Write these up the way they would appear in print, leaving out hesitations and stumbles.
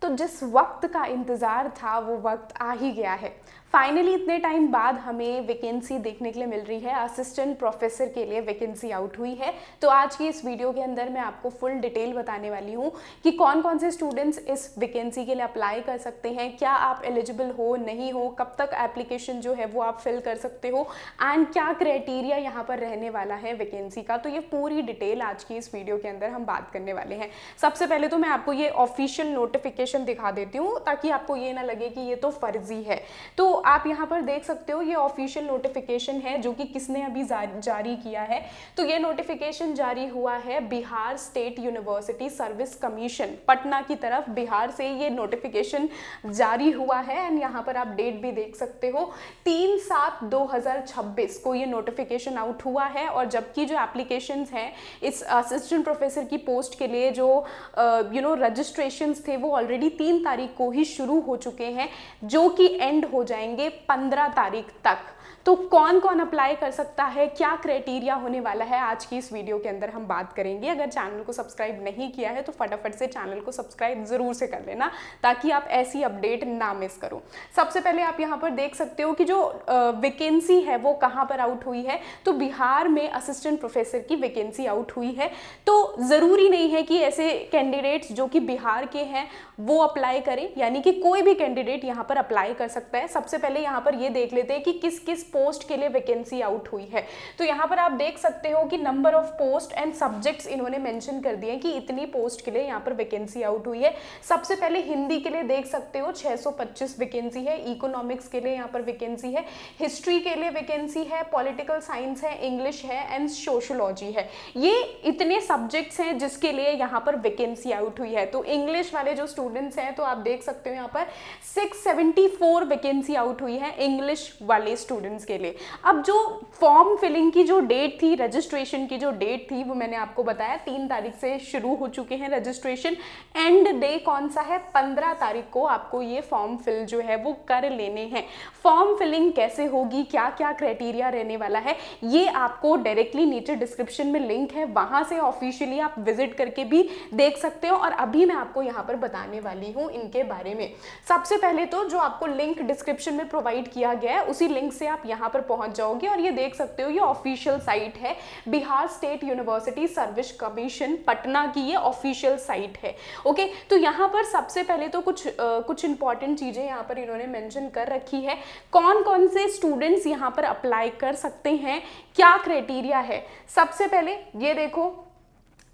तो जिस वक्त का इंतज़ार था वो वक्त आ ही गया है। फाइनली इतने टाइम बाद हमें वैकेंसी देखने के लिए मिल रही है। असिस्टेंट प्रोफेसर के लिए वैकेंसी आउट हुई है। तो आज की इस वीडियो के अंदर मैं आपको फुल डिटेल बताने वाली हूँ कि कौन कौन से स्टूडेंट्स इस वैकेंसी के लिए अप्लाई कर सकते हैं, क्या आप एलिजिबल हो नहीं हो, कब तक एप्लीकेशन जो है वो आप फिल कर सकते हो एंड क्या क्राइटेरिया यहाँ पर रहने वाला है वैकेंसी का। तो ये पूरी डिटेल आज की इस वीडियो के अंदर हम बात करने वाले हैं। सबसे पहले तो मैं आपको ये ऑफिशियल नोटिफिकेशन दिखा देती हूँ ताकि आपको ये ना लगे कि ये तो फर्जी है। तो आप यहाँ पर देख सकते हो ये ऑफिशियल नोटिफिकेशन है जो कि किसने अभी जारी किया है। तो ये नोटिफिकेशन जारी हुआ है Bihar state university service commission Patna की तरफ, बिहार से ये नोटिफिकेशन जारी हुआ है। एंड यहाँ पर आप डेट भी देख सकते हो 3/7/2026 को ये नोटिफिकेशन आउट हुआ है। और जबकि जो एप्लीकेशंस हैं इस असिस्टेंट प्रोफेसर की पोस्ट के लिए जो रजिस्ट्रेशंस थे वो ऑलरेडी 3 तारीख को ही शुरू हो चुके हैं, जो कि एंड हो जाएंगे 15 तारीख तक। तो कौन कौन अप्लाई कर सकता है, क्या क्राइटेरिया होने वाला है, आज की इस वीडियो के अंदर हम बात करेंगे। अगर चैनल को सब्सक्राइब नहीं किया है तो फटाफट से चैनल को सब्सक्राइब जरूर से कर लेना ताकि आप ऐसी अपडेट ना मिस करो। सबसे पहले आप यहाँ पर देख सकते हो कि जो वैकेंसी है वो कहाँ पर आउट हुई है। तो बिहार में असिस्टेंट प्रोफेसर की वैकेंसी आउट हुई है। तो ज़रूरी नहीं है कि ऐसे कैंडिडेट्स जो कि बिहार के हैं वो अप्लाई करें, यानी कि कोई भी कैंडिडेट यहाँ पर अप्लाई कर सकता है। सबसे पहले यहाँ पर ये देख लेते हैं कि किस किस पोस्ट के लिए वैकेंसी आउट हुई है। तो यहाँ पर आप देख सकते हो कि number of post and subjects इन्होंने मेंशन कर दिए कि इतनी पोस्ट के लिए यहाँ पर वैकेंसी आउट हुई है। सबसे पहले हिंदी के लिए देख सकते हो 625 वैकेंसी है, इकोनॉमिक्स के लिए यहाँ पर वैकेंसी है, हिस्ट्री के लिए वैकेंसी है, पॉलिटिकल साइंस है, इंग्लिश है एंड सोशियोलॉजी है। ये इतने सब्जेक्ट्स हैं जिसके लिए यहाँ पर वैकेंसी आउट हुई है। तो इंग्लिश वाले जो स्टूडेंट्स हैं तो आप देख सकते हो यहाँ पर 674 वैकेंसी आउट हुई है इंग्लिश वाले स्टूडेंट्स के लिए। अब जो फॉर्म फिलिंग की जो डेट थी, रजिस्ट्रेशन की जो डेट थी, वो मैंने आपको बताया 3 तारीख से शुरू हो चुके हैं रजिस्ट्रेशन। एंड डे कौन सा है? 15 तारीख को आपको ये फॉर्म फिल जो है वो कर लेने हैं। फॉर्म फिलिंग कैसे होगी, क्या क्या क्राइटेरिया रहने वाला है, ये आपको डायरेक्टली नीचे डिस्क्रिप्शन में लिंक है, वहां से ऑफिशियली आप विजिट करके भी देख सकते हो। और अभी मैं आपको यहाँ पर बताने वाली हूँ इनके बारे में। सबसे पहले तो जो आपको लिंक डिस्क्रिप्शन में प्रोवाइड किया गया है उसी लिंक से आप यहाँ पर पहुंच जाओगे और ये देख सकते हो ये ऑफिशियल साइट है, Bihar state university service commission Patna की ये ऑफिशियल साइट है। ओके, तो यहाँ पर सबसे पहले तो कुछ इंपॉर्टेंट चीजें यहाँ पर इन्होंने मेंशन कर रखी है। कौन कौन से स्टूडेंट्स यहाँ पर अप्लाई कर सकते हैं, क्या क्राइटेरिया है। सबसे पहले ये देखो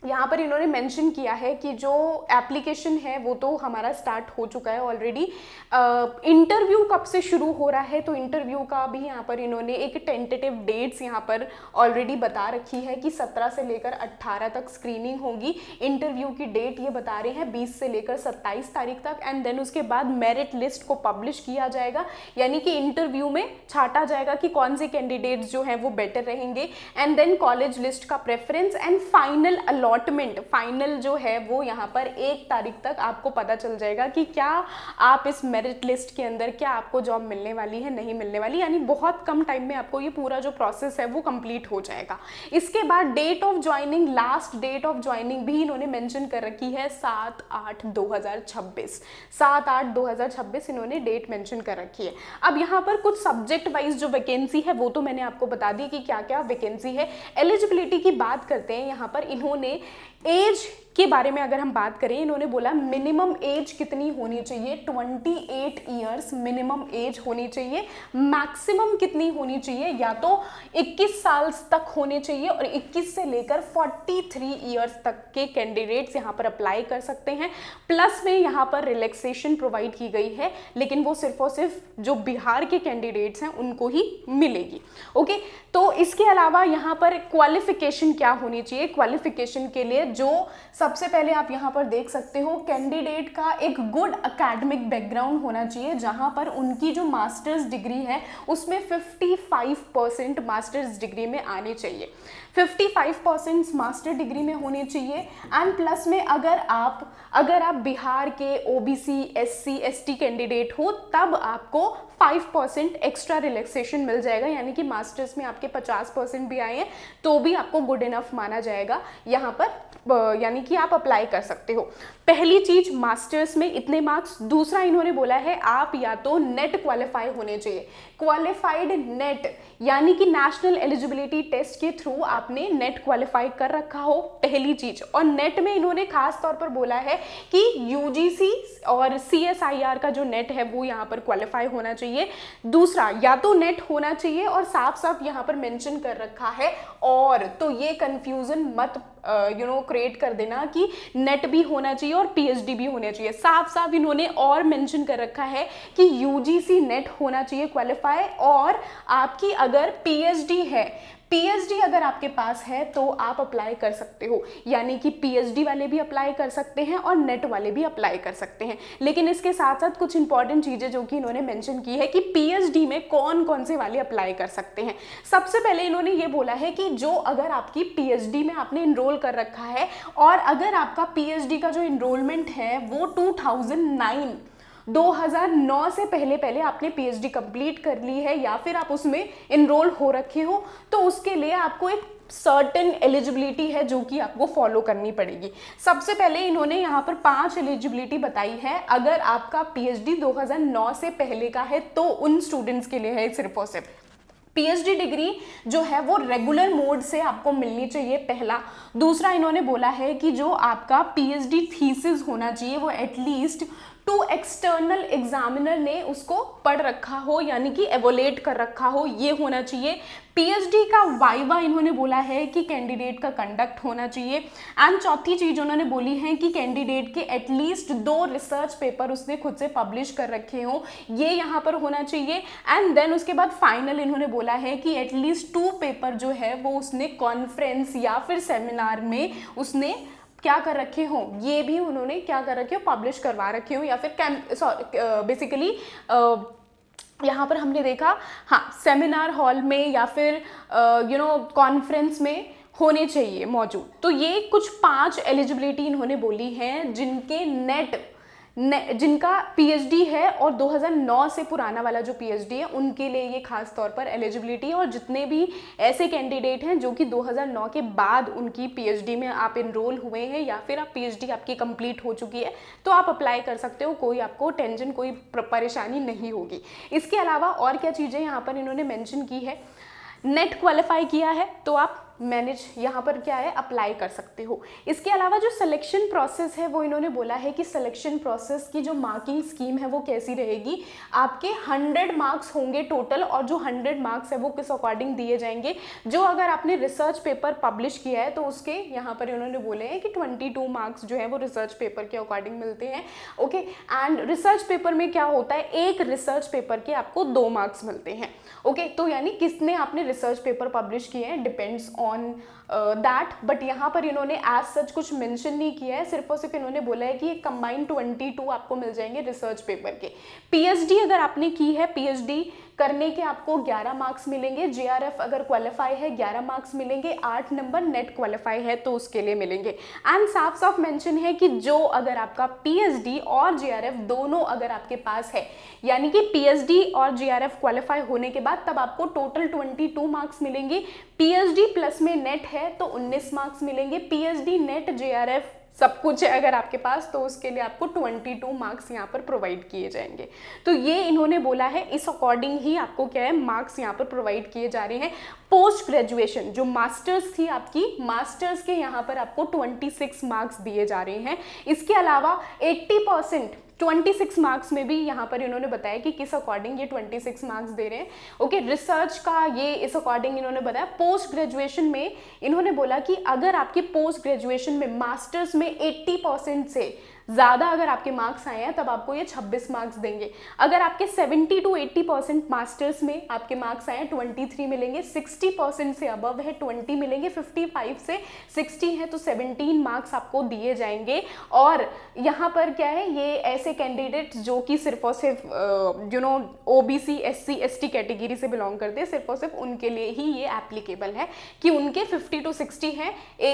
यहाँ पर इन्होंने मेंशन किया है कि जो एप्लीकेशन है वो तो हमारा स्टार्ट हो चुका है ऑलरेडी। इंटरव्यू कब से शुरू हो रहा है, तो इंटरव्यू का भी यहाँ पर इन्होंने एक टेंटेटिव डेट्स यहाँ पर ऑलरेडी बता रखी है कि 17 से लेकर 18 तक स्क्रीनिंग होगी। इंटरव्यू की डेट ये बता रहे हैं 20 से लेकर 27 तारीख तक। एंड देन उसके बाद मेरिट लिस्ट को पब्लिश किया जाएगा, यानी कि इंटरव्यू में छाटा जाएगा कि कौन से कैंडिडेट्स जो हैं वो बेटर रहेंगे। एंड देन कॉलेज लिस्ट का preference and final allotment, final जो है वो यहाँ पर 1 तारीख तक आपको पता चल जाएगा कि क्या आप इस मेरिट लिस्ट के अंदर क्या आपको जॉब मिलने वाली है, नहीं मिलने वाली। यानी बहुत कम टाइम में आपको ये पूरा जो प्रोसेस है वो कंप्लीट हो जाएगा। इसके बाद date of joining, last date of joining भी इन्होंने मेंशन कर रखी है 7/8/2026, 7/8/2026 इन्होंने डेट मेंशन कर रखी है। अब यहाँ पर कुछ सब्जेक्ट वाइज जो वैकेंसी है वो तो मैंने आपको बता दी कि क्या क्या वैकेंसी है। एलिजिबिलिटी की बात करते हैं, यहाँ पर इन्होंने एज के बारे में अगर हम बात करें, इन्होंने बोला मिनिमम एज कितनी होनी चाहिए, 28 ईयर्स मिनिमम एज होनी चाहिए। मैक्सिमम कितनी होनी चाहिए, या तो 21 साल तक होने चाहिए और 21 से लेकर 43 ईयर्स तक के कैंडिडेट्स यहाँ पर अप्लाई कर सकते हैं। प्लस में यहाँ पर रिलैक्सेशन प्रोवाइड की गई है, लेकिन वो सिर्फ और सिर्फ जो बिहार के कैंडिडेट्स हैं उनको ही मिलेगी। ओके, तो इसके अलावा यहाँ पर क्वालिफिकेशन क्या होनी चाहिए। क्वालिफिकेशन के लिए जो सबसे पहले आप यहाँ पर देख सकते हो कैंडिडेट का एक गुड एकेडमिक बैकग्राउंड होना चाहिए, जहाँ पर उनकी जो मास्टर्स डिग्री है उसमें 55% मास्टर्स डिग्री में आने चाहिए, 55% मास्टर डिग्री में होने चाहिए। एंड प्लस में अगर आप बिहार के ओबीसी एससी एसटी कैंडिडेट हो तब आपको 5% एक्स्ट्रा रिलैक्सेशन मिल जाएगा, यानी कि मास्टर्स में आपके 50% भी आए हैं तो भी आपको गुड इनफ माना जाएगा यहाँ पर यानी कि आप अप्लाई कर सकते हो। पहली चीज मास्टर्स में इतने मार्क्स, दूसरा इन्होंने बोला है आप या तो नेट क्वालिफाई होने चाहिए, क्वालिफाइड नेट यानी कि नेशनल एलिजिबिलिटी टेस्ट के थ्रू आपने नेट क्वालिफाई कर रखा हो, पहली चीज। और नेट में इन्होंने खास तौर पर बोला है कि यूजीसी और सीएसआईआर का जो नेट है वो यहाँ पर क्वालिफाई होना चाहिए। दूसरा, या तो नेट होना चाहिए और साफ साफ यहाँ पर मेंशन कर रखा है, और तो ये कंफ्यूजन मत क्रिएट कर देना कि नेट भी होना चाहिए और पीएचडी भी होना चाहिए। साफ साफ इन्होंने और मेंशन कर रखा है कि यूजीसी नेट होना चाहिए क्वालिफाई, और आपकी अगर पीएचडी है, पीएचडी अगर आपके पास है तो आप अप्लाई कर सकते हो, यानी कि पीएचडी वाले भी अप्लाई कर सकते हैं और नेट वाले भी अप्लाई कर सकते हैं। लेकिन इसके साथ साथ कुछ इंपॉर्टेंट चीजें जो कि इन्होंने मेंशन की है कि पीएचडी में कौन कौन से वाले अप्लाई कर सकते हैं। सबसे पहले इन्होंने ये बोला है कि जो अगर आपकी पीएचडी में आपने इनरोल कर रखा है और अगर आपका पीएचडी का जो इनरोलमेंट है वो 2009 से पहले आपने पीएचडी कंप्लीट कर ली है या फिर आप उसमें इनरोल हो रखे हो, तो उसके लिए आपको एक सर्टेन एलिजिबिलिटी है जो कि आपको फॉलो करनी पड़ेगी। सबसे पहले इन्होंने यहाँ पर 5 एलिजिबिलिटी बताई है। अगर आपका पीएचडी 2009 से पहले का है तो उन स्टूडेंट्स के लिए है सिर्फ और सिर्फ। पीएचडी डिग्री जो है वो रेगुलर मोड से आपको मिलनी चाहिए, पहला। दूसरा, इन्होंने बोला है कि जो आपका पीएचडी थीसिस होना चाहिए वो एटलीस्ट 2 एक्सटर्नल एग्जामिनर ने उसको पढ़ रखा हो, यानी कि एवोलेट कर रखा हो, ये होना चाहिए। पीएचडी का वाइवा इन्होंने बोला है कि कैंडिडेट का कंडक्ट होना चाहिए। एंड चौथी चीज उन्होंने बोली है कि कैंडिडेट के एटलीस्ट 2 रिसर्च पेपर उसने खुद से पब्लिश कर रखे हो, ये यहाँ पर होना चाहिए। एंड देन उसके बाद फाइनल इन्होंने बोला है कि एटलीस्ट 2 पेपर जो है वो उसने कॉन्फ्रेंस या फिर सेमिनार में उसने क्या कर रखे हो, ये भी उन्होंने क्या कर रखे हो, पब्लिश करवा रखे हो, या फिर बेसिकली यहाँ पर हमने देखा, हाँ, सेमिनार हॉल में या फिर कॉन्फ्रेंस में होने चाहिए मौजूद। तो ये कुछ 5 एलिजिबिलिटी इन्होंने बोली हैं जिनके जिनका पीएचडी है और 2009 से पुराना वाला जो पीएचडी है उनके लिए ये खास तौर पर एलिजिबिलिटी है। और जितने भी ऐसे कैंडिडेट हैं जो कि 2009 के बाद उनकी पीएचडी में आप इनरोल हुए हैं या फिर आप पीएचडी आपकी कंप्लीट हो चुकी है, तो आप अप्लाई कर सकते हो, कोई आपको टेंशन, कोई परेशानी नहीं होगी। इसके अलावा और क्या चीज़ें यहाँ पर इन्होंने मेंशन की है, नेट क्वालिफाई किया है तो आप मैनेज यहाँ पर क्या है, अप्लाई कर सकते हो। इसके अलावा जो सिलेक्शन प्रोसेस है वो इन्होंने बोला है कि सिलेक्शन प्रोसेस की जो मार्किंग स्कीम है वो कैसी रहेगी। आपके 100 मार्क्स होंगे टोटल, और जो 100 मार्क्स है वो किस अकॉर्डिंग दिए जाएंगे, जो अगर आपने रिसर्च पेपर पब्लिश किया है तो उसके यहाँ पर इन्होंने बोले हैं कि 22 मार्क्स जो है वो रिसर्च पेपर के अकॉर्डिंग मिलते हैं। ओके, एंड रिसर्च पेपर में क्या होता है, एक रिसर्च पेपर के आपको 2 मार्क्स मिलते हैं। ओके, तो यानी किसने आपने रिसर्च पेपर पब्लिश किए हैं डिपेंड्स ऑन दैट, बट यहाँ पर इन्होंने एज सच कुछ मेंशन नहीं किया है, सिर्फ और सिर्फ इन्होंने बोला है कि एक कंबाइंड 22 आपको मिल जाएंगे रिसर्च पेपर के। पीएचडी अगर आपने की है, पीएचडी करने के आपको 11 मार्क्स मिलेंगे, जेआरएफ अगर क्वालिफाई है 11 मार्क्स मिलेंगे, 8 नंबर नेट क्वालिफाई है तो उसके लिए मिलेंगे। एंड साफ साफ मेंशन है कि जो अगर आपका पीएचडी और जेआरएफ दोनों अगर आपके पास है, यानी कि पीएचडी और जेआरएफ क्वालिफाई होने के बाद तब आपको टोटल 22 मार्क्स मिलेंगे। पीएचडी प्लस में नेट है तो 19 मार्क्स मिलेंगे। पीएचडी नेट जेआरएफ सब कुछ है अगर आपके पास, तो उसके लिए आपको 22 मार्क्स यहाँ पर प्रोवाइड किए जाएंगे। तो ये इन्होंने बोला है, इस अकॉर्डिंग ही आपको क्या है, मार्क्स यहाँ पर प्रोवाइड किए जा रहे हैं। पोस्ट ग्रेजुएशन जो मास्टर्स थी आपकी, मास्टर्स के यहाँ पर आपको 26 मार्क्स दिए जा रहे हैं। इसके अलावा 80% 26 मार्क्स में भी यहाँ पर इन्होंने बताया कि किस अकॉर्डिंग ये 26 मार्क्स दे रहे हैं। ओके, रिसर्च का ये इस अकॉर्डिंग इन्होंने बताया। पोस्ट ग्रेजुएशन में इन्होंने बोला कि अगर आपके पोस्ट ग्रेजुएशन में मास्टर्स में 80% से ज़्यादा अगर आपके मार्क्स आए हैं तब आपको ये 26 मार्क्स देंगे। अगर आपके 70 to 80% मास्टर्स में आपके मार्क्स आए हैं 23 मिलेंगे, 60% से अबव है 20 मिलेंगे, 55 से 60 है तो 17 मार्क्स आपको दिए जाएंगे। और यहाँ पर क्या है, ये ऐसे कैंडिडेट जो कि सिर्फ और सिर्फ ओबीसी SC ST कैटेगरी से बिलोंग करते हैं, सिर्फ और सिर्फ उनके लिए ही ये एप्लीकेबल है कि उनके 50 to 60 हैं,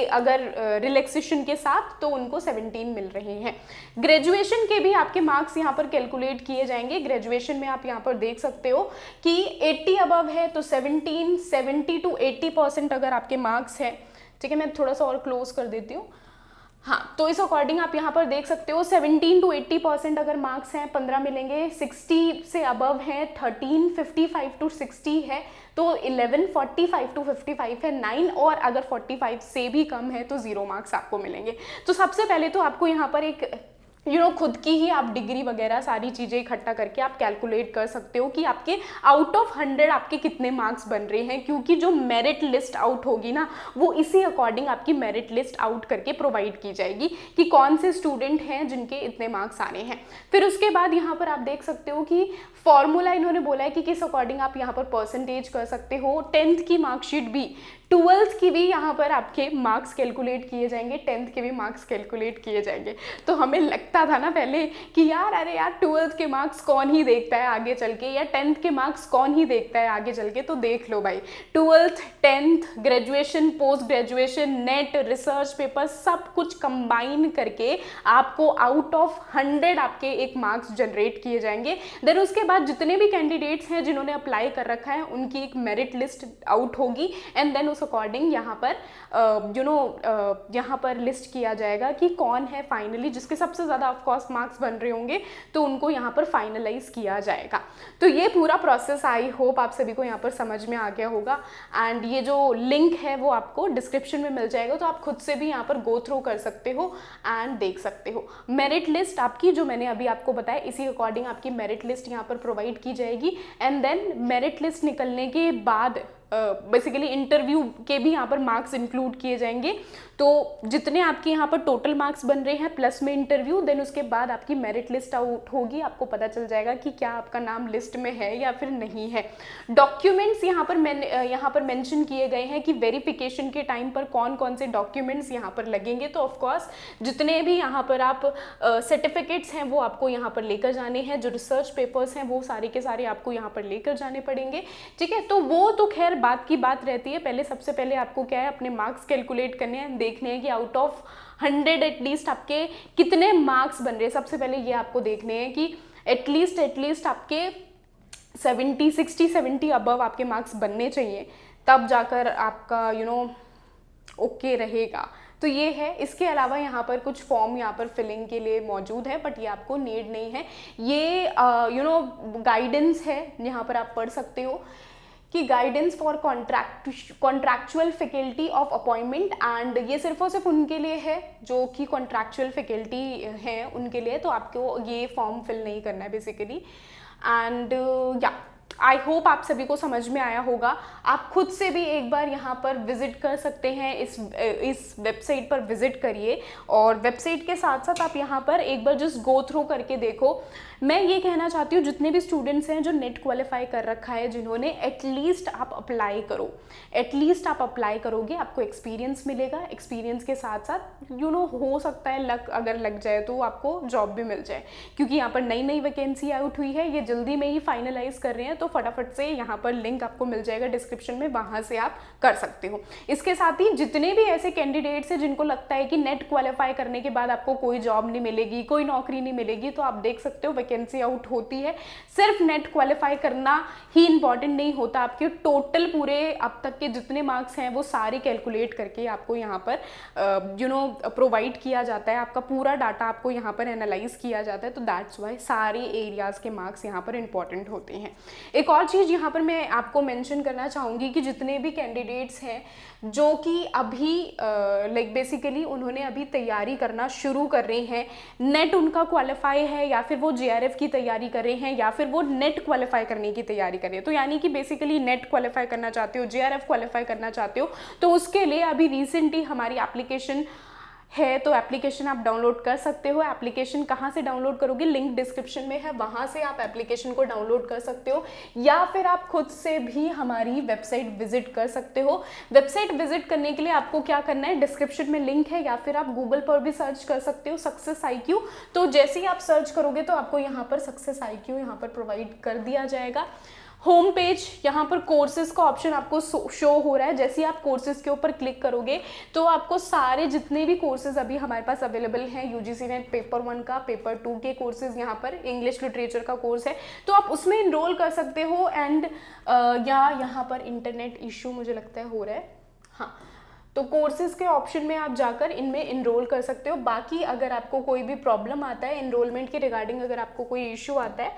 अगर रिलैक्सेशन के साथ तो उनको 17 मिल रहे हैं। ग्रेजुएशन के भी आपके मार्क्स यहाँ पर कैलकुलेट किए जाएंगे। ग्रेजुएशन में आप यहाँ पर देख सकते हो कि 80 अबव है तो 17, 70 to 80% अगर आपके मार्क्स है, ठीक है, मैं थोड़ा सा और क्लोज कर देती हूँ। हाँ, तो इस अकॉर्डिंग आप यहाँ पर देख सकते हो 17 to 80% अगर मार्क्स हैं 15 मिलेंगे, 60 से अबव हैं 13, 55 to 60 है तो 11, 45 to 55 है 9, और अगर 45 से भी कम है तो 0 मार्क्स आपको मिलेंगे। तो सबसे पहले तो आपको यहाँ पर एक खुद की ही आप डिग्री वगैरह सारी चीज़ें इकट्ठा करके आप कैलकुलेट कर सकते हो कि आपके आउट ऑफ 100 आपके कितने मार्क्स बन रहे हैं, क्योंकि जो मेरिट लिस्ट आउट होगी ना वो इसी अकॉर्डिंग आपकी मेरिट लिस्ट आउट करके प्रोवाइड की जाएगी कि कौन से स्टूडेंट हैं जिनके इतने मार्क्स आने हैं। फिर उसके बाद यहाँ पर आप देख सकते हो कि फॉर्मूला इन्होंने बोला है कि किस अकॉर्डिंग आप यहाँ पर परसेंटेज कर सकते हो। 10th की मार्कशीट भी, 12th की भी यहाँ पर आपके मार्क्स कैलकुलेट किए जाएंगे, 10th के भी मार्क्स कैलकुलेट किए जाएंगे। तो हमें लगता था ना पहले कि यार अरे यार 12th के मार्क्स कौन ही देखता है आगे चल के, या 10th के मार्क्स कौन ही देखता है आगे चल के। तो देख लो भाई, 12th, 10th, graduation, post graduation, net, research paper सब कुछ कंबाइन करके आपको आउट ऑफ 100 आपके एक मार्क्स जनरेट किए जाएंगे। देन उसके बाद जितने भी कैंडिडेट्स हैं जिन्होंने अप्लाई कर रखा है उनकी एक मेरिट लिस्ट आउट होगी, एंड देन उस अकॉर्डिंग यहाँ पर यहाँ पर लिस्ट किया जाएगा कि कौन है फाइनली, जिसके सबसे ज़्यादा ऑफकोर्स मार्क्स बन रहे होंगे तो उनको यहाँ पर फाइनलाइज किया जाएगा। तो ये पूरा प्रोसेस आई होप आप सभी को यहाँ पर समझ में आ गया होगा, एंड ये जो लिंक है वो आपको डिस्क्रिप्शन में मिल जाएगा, तो आप खुद से भी यहाँ पर गो थ्रू कर सकते हो एंड देख सकते हो। मेरिट लिस्ट आपकी जो मैंने अभी आपको बताया इसी अकॉर्डिंग आपकी मेरिट लिस्ट यहाँ पर प्रोवाइड की जाएगी, एंड देन मेरिट लिस्ट निकलने के बाद बेसिकली इंटरव्यू के भी यहाँ पर मार्क्स इंक्लूड किए जाएंगे। तो जितने आपके यहाँ पर टोटल मार्क्स बन रहे हैं प्लस में इंटरव्यू, देन उसके बाद आपकी मेरिट लिस्ट आउट होगी, आपको पता चल जाएगा कि क्या आपका नाम लिस्ट में है या फिर नहीं है। डॉक्यूमेंट्स यहाँ पर मेंशन किए गए हैं कि वेरिफिकेशन के टाइम पर कौन कौन से डॉक्यूमेंट्स यहाँ पर लगेंगे। तो ऑफकोर्स जितने भी यहाँ पर आप सर्टिफिकेट्स हैं वो आपको यहाँ पर लेकर जाने हैं, जो रिसर्च पेपर्स हैं वो सारे के सारे आपको यहाँ पर लेकर जाने पड़ेंगे, ठीक है। तो वो तो खैर बात की बात रहती है, पहले सबसे पहले आपको क्या है अपने मार्क्स कैलकुलेट करने हैं, देखने हैं कि आउट ऑफ 100 एटलीस्ट आपके कितने मार्क्स बन रहे हैं। सबसे पहले ये आपको देखने हैं कि एटलीस्ट आपके 60-70 अबव आपके मार्क्स बनने चाहिए, तब जाकर आपका ओके रहेगा। तो ये है। इसके अलावा यहाँ पर कुछ फॉर्म यहाँ पर फिलिंग के लिए मौजूद है, बट ये आपको नीड नहीं है। ये गाइडेंस है, यहाँ पर आप पढ़ सकते हो कि guidance for contractual faculty of appointment, and ये सिर्फ और सिर्फ उनके लिए है जो कि कॉन्ट्रैक्चुअल फैकल्टी है उनके लिए। तो आपको ये फॉर्म फिल नहीं करना है बेसिकली, एंड या आई होप आप सभी को समझ में आया होगा। आप खुद से भी एक बार यहाँ पर विजिट कर सकते हैं, इस वेबसाइट पर विजिट करिए, और वेबसाइट के साथ साथ आप यहाँ पर एक बार जस्ट गो थ्रू करके देखो। मैं ये कहना चाहती हूँ जितने भी स्टूडेंट्स हैं जो नेट क्वालिफाई कर रखा है, जिन्होंने एटलीस्ट आप अप्लाई करो, एटलीस्ट आप अप्लाई करोगे, आपको एक्सपीरियंस मिलेगा। एक्सपीरियंस के साथ साथ हो सकता है लक अगर लग जाए तो आपको जॉब भी मिल जाए, क्योंकि यहाँ पर नई वैकेंसी आउट हुई है, ये जल्दी में ही फाइनलाइज कर रहे हैं। तो फटाफट से यहाँ पर लिंक आपको मिल जाएगा डिस्क्रिप्शन में, वहाँ से आप कर सकते हो। इसके साथ ही जितने भी ऐसे कैंडिडेट्स हैं जिनको लगता है कि नेट क्वालिफाई करने के बाद आपको कोई जॉब नहीं मिलेगी, कोई नौकरी नहीं मिलेगी, तो आप देख सकते हो वैकेंसी आउट होती है। सिर्फ नेट क्वालिफाई करना ही इंपॉर्टेंट नहीं होता, आपके टोटल पूरे अब तक के जितने मार्क्स हैं वो सारे कैलकुलेट करके आपको यहाँ पर प्रोवाइड किया जाता है। आपका पूरा डाटा आपको यहाँ पर एनालाइज किया जाता है। तो दैट्स वाई सारे एरियाज के मार्क्स यहाँ पर इंपॉर्टेंट होते हैं। एक और चीज़ यहाँ पर मैं आपको मेंशन करना चाहूँगी कि जितने भी कैंडिडेट्स हैं जो कि अभी बेसिकली उन्होंने अभी तैयारी करना शुरू कर रहे हैं, नेट उनका क्वालिफाई है या फिर वो जेआरएफ की तैयारी कर रहे हैं या फिर वो नेट क्वालिफाई करने की तैयारी कर रहे हैं, तो यानी कि बेसिकली नेट क्वालिफाई करना चाहते हो, जेआरएफ क्वालिफाई करना चाहते हो, तो उसके लिए अभी रिसेंटली हमारी एप्लीकेशन है, तो एप्लीकेशन आप डाउनलोड कर सकते हो। एप्लीकेशन कहाँ से डाउनलोड करोगे, लिंक डिस्क्रिप्शन में है, वहाँ से आप एप्लीकेशन को डाउनलोड कर सकते हो, या फिर आप खुद से भी हमारी वेबसाइट विजिट कर सकते हो। वेबसाइट विजिट करने के लिए आपको क्या करना है, डिस्क्रिप्शन में लिंक है, या फिर आप गूगल पर भी सर्च कर सकते हो सक्सेस IQ। तो जैसे ही आप सर्च करोगे तो आपको यहाँ पर सक्सेस IQ यहाँ पर प्रोवाइड कर दिया जाएगा। होम पेज, यहाँ पर कोर्सेज का ऑप्शन आपको शो हो रहा है। जैसे ही आप कोर्सेज के ऊपर क्लिक करोगे तो आपको सारे जितने भी कोर्सेज अभी हमारे पास अवेलेबल हैं, UGC नेट पेपर 1 का, पेपर 2 के कोर्सेज, यहाँ पर इंग्लिश लिटरेचर का कोर्स है, तो आप उसमें इनरोल कर सकते हो। एंड या यहाँ पर इंटरनेट इशू मुझे लगता है हो रहा है, हाँ, तो कोर्सेज़ के ऑप्शन में आप जाकर इनमें इनरोल कर सकते हो। बाकी अगर आपको कोई भी प्रॉब्लम आता है इनरोलमेंट के रिगार्डिंग, अगर आपको कोई इशू आता है,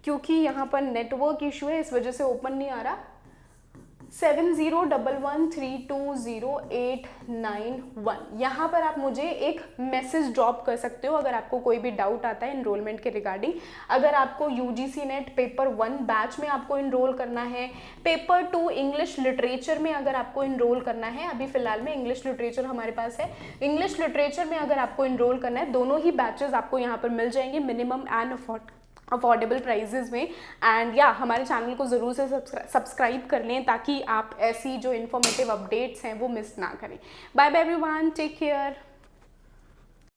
क्योंकि यहाँ पर नेटवर्क इशू है इस वजह से ओपन नहीं आ रहा, 7011320891 यहाँ पर आप मुझे एक मैसेज ड्रॉप कर सकते हो अगर आपको कोई भी डाउट आता है इनरोलमेंट के रिगार्डिंग। अगर आपको यूजीसी नेट पेपर 1 बैच में आपको इनरोल करना है, पेपर 2 इंग्लिश लिटरेचर में अगर आपको इनरोल करना है, अभी फिलहाल में इंग्लिश लिटरेचर हमारे पास है, इंग्लिश लिटरेचर में अगर आपको इनरोल करना है, दोनों ही बैचेस आपको यहाँ पर मिल जाएंगे मिनिमम एंड अफोर्डेबल प्राइजेज में। एंड या हमारे चैनल को ज़रूर से सब्सक्राइब कर लें ताकि आप ऐसी जो इन्फॉर्मेटिव अपडेट्स हैं वो मिस ना करें। Bye bye everyone, take care.